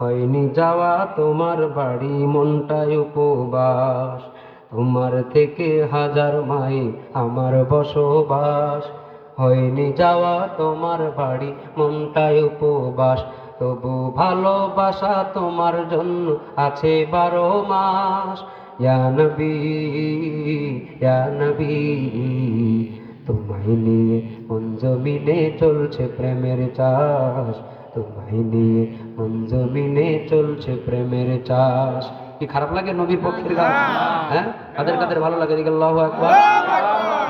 হয়নি যাওয়া তোমার বাড়ি মনটায় উপবাস, তোমার থেকে হাজার মাইল আমার বসবাস। হয়নি যাওয়া তোমার বাড়ি মনটায় উপবাস, তবু ভালোবাসা তোমার জন্য আছে 12 মাস। ইয়া নবী, ইয়া নবী, তোমায় নিয়ে মন জমিনে চলছে প্রেমের চাষ, তোমায় নিয়ে মন জমিনে চলছে প্রেমের চাষ। কি খারাপ লাগে নবীর পক্ষের গান? হ্যাঁ, কাদের কাদের ভালো লাগে? দিকে আল্লাহু আকবার,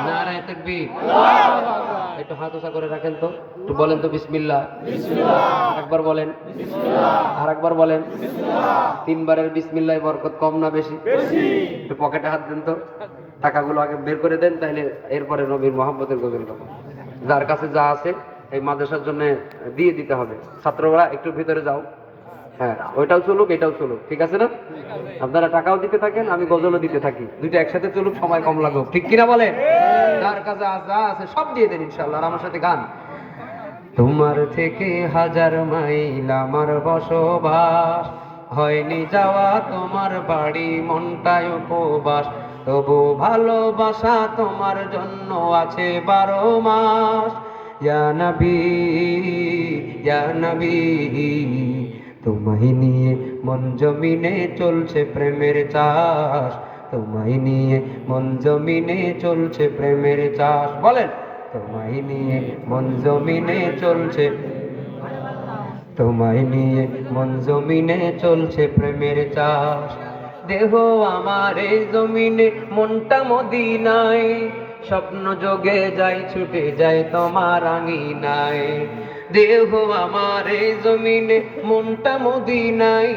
নারায়ে তাকবীর। একটু হাত উঁচা করে রাখেন তো, একটু বলেন তো বিসমিল্লাহ। একবার বলেন, আর একবার বলেন। 3 বারের বিসমিল্লাহ বরকত কম না বেশি? একটু পকেটে হাত দেন তো, টাকাগুলো আগে বের করে দেন, তাইলে এরপরে নবীর মোহাম্মদের গজল গাবো। যার কাছে যা আছে এই মাদ্রাসার জন্য দিয়ে দিতে হবে। ছাত্ররা একটু ভিতরে যাও। হ্যাঁ, ওইটাও চলুক, এটাও চলুক, ঠিক আছে না? আপনারা টাকাও দিতে থাকেন, আমি গজলও দিতে থাকি, দুইটা একসাথে চলুক, সময় কম লাগুক, ঠিক কিনা বলেন? যার কাছে যা আছে সব দিয়ে দেন ইনশাআল্লাহ। আর আমার সাথে গান। তোমার থেকে হাজার মাইল আমার বসবাস, হয়নি যাওয়া তোমার বাড়ি মনটায় উপবাস, তবু ভালোবাসা তোমার জন্য আছে 12 মাস। ইয়া নবী, ইয়া নবী, তোমায় নিয়ে মন জমিনে চলছে প্রেমের চাষ, তোমায় নিয়ে মন জমিনে চলছে প্রেমের চাষ। বলেন, তোমায় নিয়ে মন জমিনে চলছে, তোমায় নিয়ে মন জমিনে চলছে প্রেমের চাষ। দেহ আমার এই জমিনে, মনটা মদিনায়, স্বপ্ন যোগে যাই ছুটে যায় তোমার আঙিনায়। দেহ আমার এই জমিনে, মনটা মদিনায়,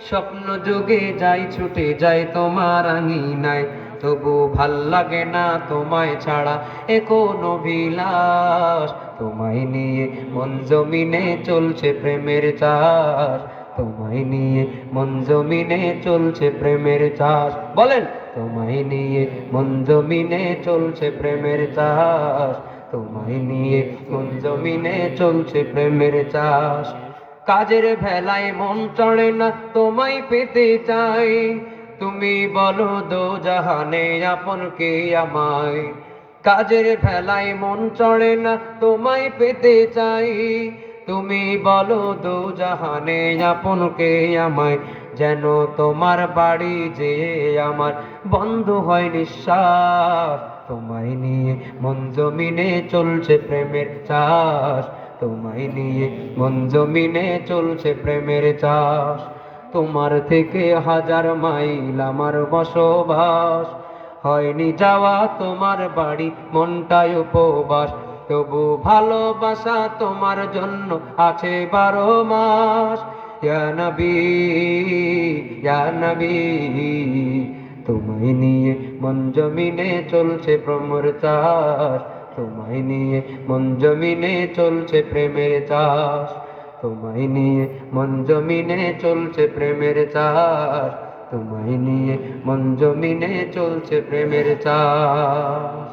স্বপ্ন যোগে যাই ছুটে যায় তোমার আঙিনায়, তবু ভাল লাগে না তোমায় ছাড়া এ কোনো বিলাস। তোমায় নিয়ে মন জমিনে চলছে প্রেমের চাষ, তোমায় নিয়ে মন জমিনে চলছে প্রেমের চাষ। বলেন, তোমায় নিয়ে মন জমিনে চলছে প্রেমের চাষ, তোমায় নিয়ে মন জমিনে চলছে প্রেমের চাষ। কাজের ভেলায় মন চড়ে না তোমায় পেতে চাই, তুমি বলো দোজাহানে আপন কে আমায়। কাজের ভেলায় মন চড়ে না তোমায় পেতে চাই, তুমি বলো দোজাহানে আপন কে আমায়। যেন তোমার বাড়ি যে আমার বন্ধ হয় নিঃশ্বাস, তোমায় নিয়ে মন জমিনে চলছে প্রেমের চাষ, তোমায় নিয়ে মন জমিনে চলছে প্রেমের চাষ। তোমার থেকে হাজার মাইল আমার বসবাস, হয়নি যাওয়া তোমার বাড়ি মনটায় উপবাস, তবু ভালোবাসা তোমার জন্য আছে 12 মাস। ইয়া নবী, ইয়া নবী, তোমায় নিয়ে মন জমিনে চলছে প্রেমের চাষ, তোমায় নিয়ে মন জমিনে চলছে প্রেমের চাষ, তোমায় নিয়ে মন জমিনে চলছে প্রেমের চাষ, তোমায় নিয়ে মন জমিনে চলছে প্রেমের চাষ।